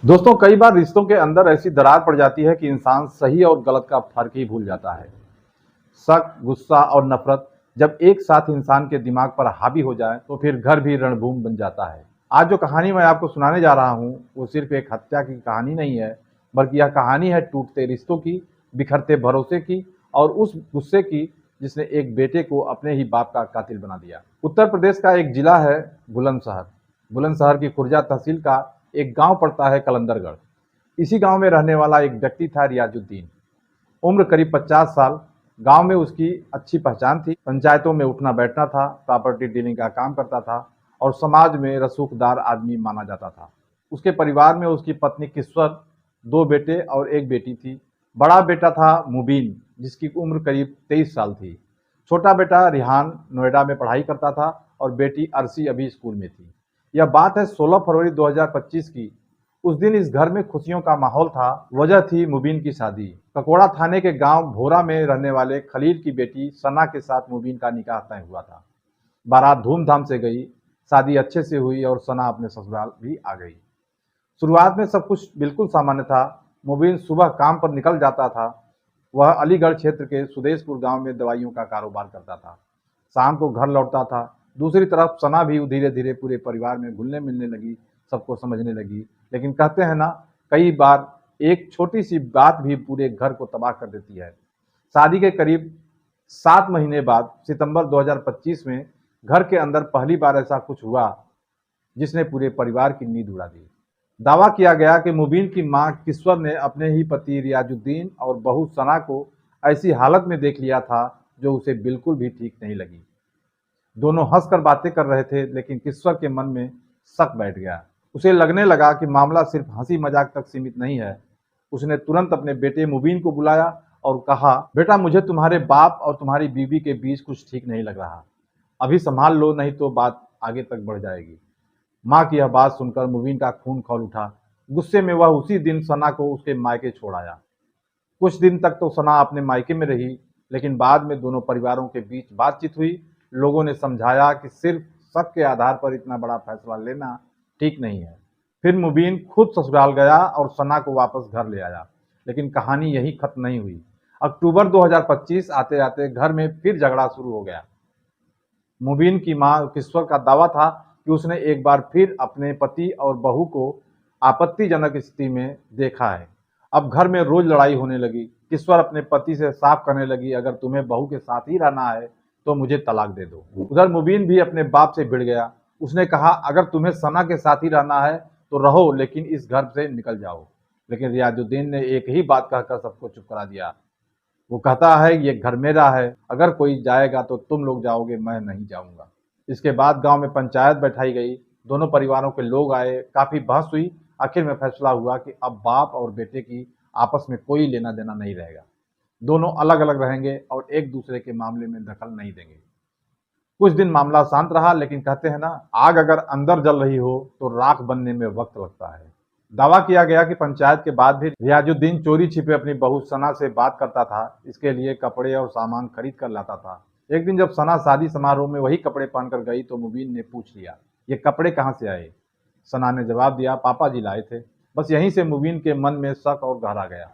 दोस्तों, कई बार रिश्तों के अंदर ऐसी दरार पड़ जाती है कि इंसान सही और गलत का फर्क ही भूल जाता है। शक, गुस्सा और नफरत जब एक साथ इंसान के दिमाग पर हावी हो जाए तो फिर घर भी रणभूमि बन जाता है। आज जो कहानी मैं आपको सुनाने जा रहा हूँ वो सिर्फ एक हत्या की कहानी नहीं है, बल्कि यह कहानी है टूटते रिश्तों की, बिखरते भरोसे की और उस गुस्से की जिसने एक बेटे को अपने ही बाप का कातिल बना दिया। उत्तर प्रदेश का एक जिला है बुलंदशहर। बुलंदशहर की खुर्जा तहसील का एक गांव पड़ता है कलंदरगढ़। इसी गांव में रहने वाला एक व्यक्ति था रियाजुद्दीन। उम्र करीब 50 साल। गांव में उसकी अच्छी पहचान थी, पंचायतों में उठना बैठना था, प्रॉपर्टी डीलिंग का काम करता था और समाज में रसूखदार आदमी माना जाता था। उसके परिवार में उसकी पत्नी किस्वर, दो बेटे और एक बेटी थी। बड़ा बेटा था मुबीन, जिसकी उम्र करीब 23 साल थी। छोटा बेटा रिहान नोएडा में पढ़ाई करता था और बेटी अरसी अभी स्कूल में थी। यह बात है 16 फरवरी 2025 की। उस दिन इस घर में खुशियों का माहौल था। वजह थी मुबीन की शादी। ककोड़ा थाने के गांव भोरा में रहने वाले खलील की बेटी सना के साथ मुबीन का निकाह तय हुआ था। बारात धूमधाम से गई, शादी अच्छे से हुई और सना अपने ससुराल भी आ गई। शुरुआत में सब कुछ बिल्कुल सामान्य था। मुबीन सुबह काम पर निकल जाता था। वह अलीगढ़ क्षेत्र के सुदेशपुर गांव में दवाइयों का कारोबार करता था। शाम को घर लौटता था। दूसरी तरफ सना भी धीरे धीरे पूरे परिवार में घुलने मिलने लगी, सबको समझने लगी। लेकिन कहते हैं ना, कई बार एक छोटी सी बात भी पूरे घर को तबाह कर देती है। शादी के करीब 7 महीने बाद सितंबर 2025 में घर के अंदर पहली बार ऐसा कुछ हुआ जिसने पूरे परिवार की नींद उड़ा दी। दावा किया गया कि मुबीन की मां किस्वर ने अपने ही पति रियाजुद्दीन और बहू सना को ऐसी हालत में देख लिया था जो उसे बिल्कुल भी ठीक नहीं लगी। दोनों हंसकर बातें कर रहे थे, लेकिन किस्वर के मन में शक बैठ गया। उसे लगने लगा कि मामला सिर्फ हंसी मजाक तक सीमित नहीं है। उसने तुरंत अपने बेटे मुबीन को बुलाया और कहा, बेटा, मुझे तुम्हारे बाप और तुम्हारी बीवी के बीच कुछ ठीक नहीं लग रहा। अभी संभाल लो, नहीं तो बात आगे तक बढ़ जाएगी। माँ की यह बात सुनकर मुबीन का खून खौल उठा। गुस्से में वह उसी दिन सना को उसके मायके छोड़ आया। कुछ दिन तक तो सना अपने मायके में रही, लेकिन बाद में दोनों परिवारों के बीच बातचीत हुई। लोगों ने समझाया कि सिर्फ शक के आधार पर इतना बड़ा फैसला लेना ठीक नहीं है। फिर मुबीन खुद ससुराल गया और सना को वापस घर ले आया। लेकिन कहानी यही खत्म नहीं हुई। अक्टूबर 2025 आते आते घर में फिर झगड़ा शुरू हो गया। मुबीन की मां किस्वर का दावा था कि उसने एक बार फिर अपने पति और बहू को आपत्तिजनक स्थिति में देखा है। अब घर में रोज लड़ाई होने लगी। किस्वर अपने पति से साफ कहने लगी, अगर तुम्हें बहू के साथ ही रहना है तो मुझे तलाक दे दो। उधर मुबीन भी अपने बाप से भिड़ गया। उसने कहा, अगर तुम्हें सना के साथ ही रहना है तो रहो, लेकिन इस घर से निकल जाओ। लेकिन रियाजुद्दीन ने एक ही बात कहकर सबको चुप करा दिया। वो कहता है, ये घर मेरा है, अगर कोई जाएगा तो तुम लोग जाओगे, मैं नहीं जाऊंगा। इसके बाद गांव में पंचायत बैठाई गई। दोनों परिवारों के लोग आए, काफी बहस हुई। आखिर में फैसला हुआ कि अब बाप और बेटे की आपस में कोई लेना देना नहीं रहेगा। दोनों अलग अलग रहेंगे और एक दूसरे के मामले में दखल नहीं देंगे। कुछ दिन मामला शांत रहा, लेकिन कहते हैं ना, आग अगर अंदर जल रही हो तो राख बनने में वक्त लगता है। दावा किया गया कि पंचायत के बाद भी रियाजुद्दीन चोरी छिपे अपनी बहू सना से बात करता था। इसके लिए कपड़े और सामान खरीद कर लाता था। एक दिन जब सना शादी समारोह में वही कपड़े पहनकर गई तो मुबीन ने पूछ लिया, ये कपड़े कहाँ से आए? सना ने जवाब दिया, पापा जी लाए थे। बस यहीं से मुबीन के मन में शक और गहरा गया।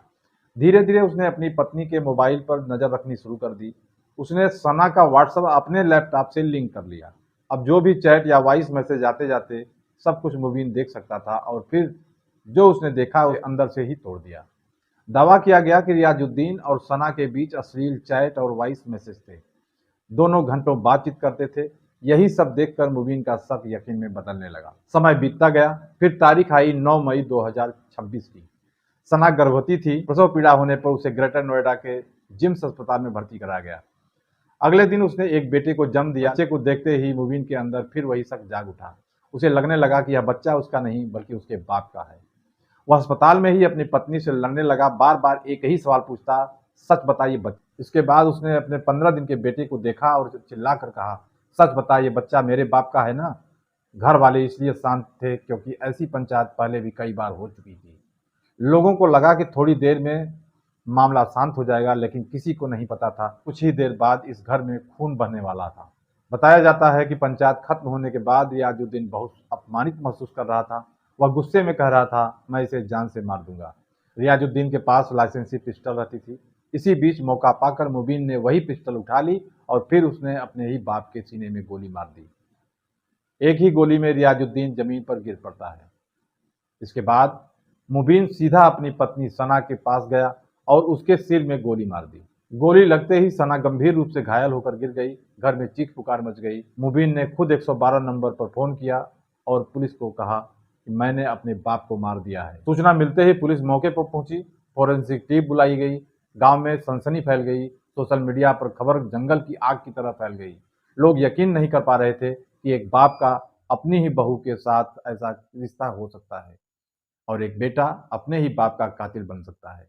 धीरे धीरे उसने अपनी पत्नी के मोबाइल पर नजर रखनी शुरू कर दी। उसने सना का व्हाट्सएप अपने लैपटॉप से लिंक कर लिया। अब जो भी चैट या वॉइस मैसेज आते जाते सब कुछ मुबीन देख सकता था, और फिर जो उसने देखा उसे अंदर से ही तोड़ दिया। दावा किया गया कि रियाजुद्दीन और सना के बीच अश्लील चैट और वॉइस मैसेज थे। दोनों घंटों बातचीत करते थे। यही सब देखकर मुबीन का शक यकीन में बदलने लगा। समय बीतता गया। फिर तारीख आई 9 मई 2026 की। सना गर्भवती थी। प्रसव पीड़ा होने पर उसे ग्रेटर नोएडा के जिम्स अस्पताल में भर्ती कराया गया। अगले दिन उसने एक बेटे को जन्म दिया। बच्चे को देखते ही मुबीन के अंदर फिर वही शक जाग उठा। उसे लगने लगा कि यह बच्चा उसका नहीं बल्कि उसके बाप का है। वह अस्पताल में ही अपनी पत्नी से लड़ने लगा। बार बार एक ही सवाल पूछता, सच बताइए बच्चा। इसके बाद उसने अपने 15 दिन के बेटे को देखा और चिल्लाकर कहा, सच बताइए बच्चा मेरे बाप का है ना? घर वाले इसलिए शांत थे क्योंकि ऐसी पंचायत पहले भी कई बार हो चुकी थी। लोगों को लगा कि थोड़ी देर में मामला शांत हो जाएगा, लेकिन किसी को नहीं पता था कुछ ही देर बाद इस घर में खून बहने वाला था। बताया जाता है कि पंचायत खत्म होने के बाद रियाजुद्दीन बहुत अपमानित महसूस कर रहा था। वह गुस्से में कह रहा था, मैं इसे जान से मार दूंगा। रियाजुद्दीन के पास लाइसेंसी पिस्टल रहती थी। इसी बीच मौका पाकर मुबीन ने वही पिस्टल उठा ली और फिर उसने अपने ही बाप के सीने में गोली मार दी। एक ही गोली में रियाजुद्दीन जमीन पर गिर पड़ता है। इसके बाद मुबीन सीधा अपनी पत्नी सना के पास गया और उसके सिर में गोली मार दी। गोली लगते ही सना गंभीर रूप से घायल होकर गिर गई। घर में चीख पुकार मच गई। मुबीन ने खुद 112 नंबर पर फोन किया और पुलिस को कहा कि मैंने अपने बाप को मार दिया है। सूचना मिलते ही पुलिस मौके पर पहुंची। फोरेंसिक टीम बुलाई गई। गांव में सनसनी फैल गई। सोशल मीडिया पर खबर जंगल की आग की तरह फैल गई। लोग यकीन नहीं कर पा रहे थे कि एक बाप का अपनी ही बहू के साथ ऐसा रिश्ता हो सकता है और एक बेटा अपने ही बाप का कातिल बन सकता है।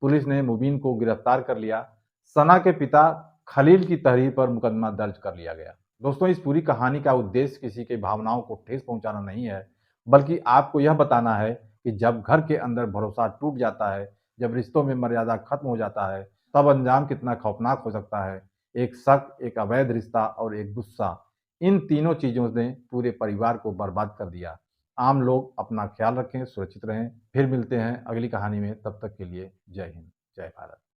पुलिस ने मुबीन को गिरफ्तार कर लिया। सना के पिता खलील की तहरीर पर मुकदमा दर्ज कर लिया गया। दोस्तों, इस पूरी कहानी का उद्देश्य किसी की भावनाओं को ठेस पहुंचाना नहीं है, बल्कि आपको यह बताना है कि जब घर के अंदर भरोसा टूट जाता है, जब रिश्तों में मर्यादा खत्म हो जाता है, तब अंजाम कितना खौफनाक हो सकता है। एक शक, एक अवैध रिश्ता और एक गुस्सा, इन तीनों चीजों ने पूरे परिवार को बर्बाद कर दिया। आम लोग अपना ख्याल रखें, सुरक्षित रहें। फिर मिलते हैं अगली कहानी में। तब तक के लिए जय हिंद, जय भारत।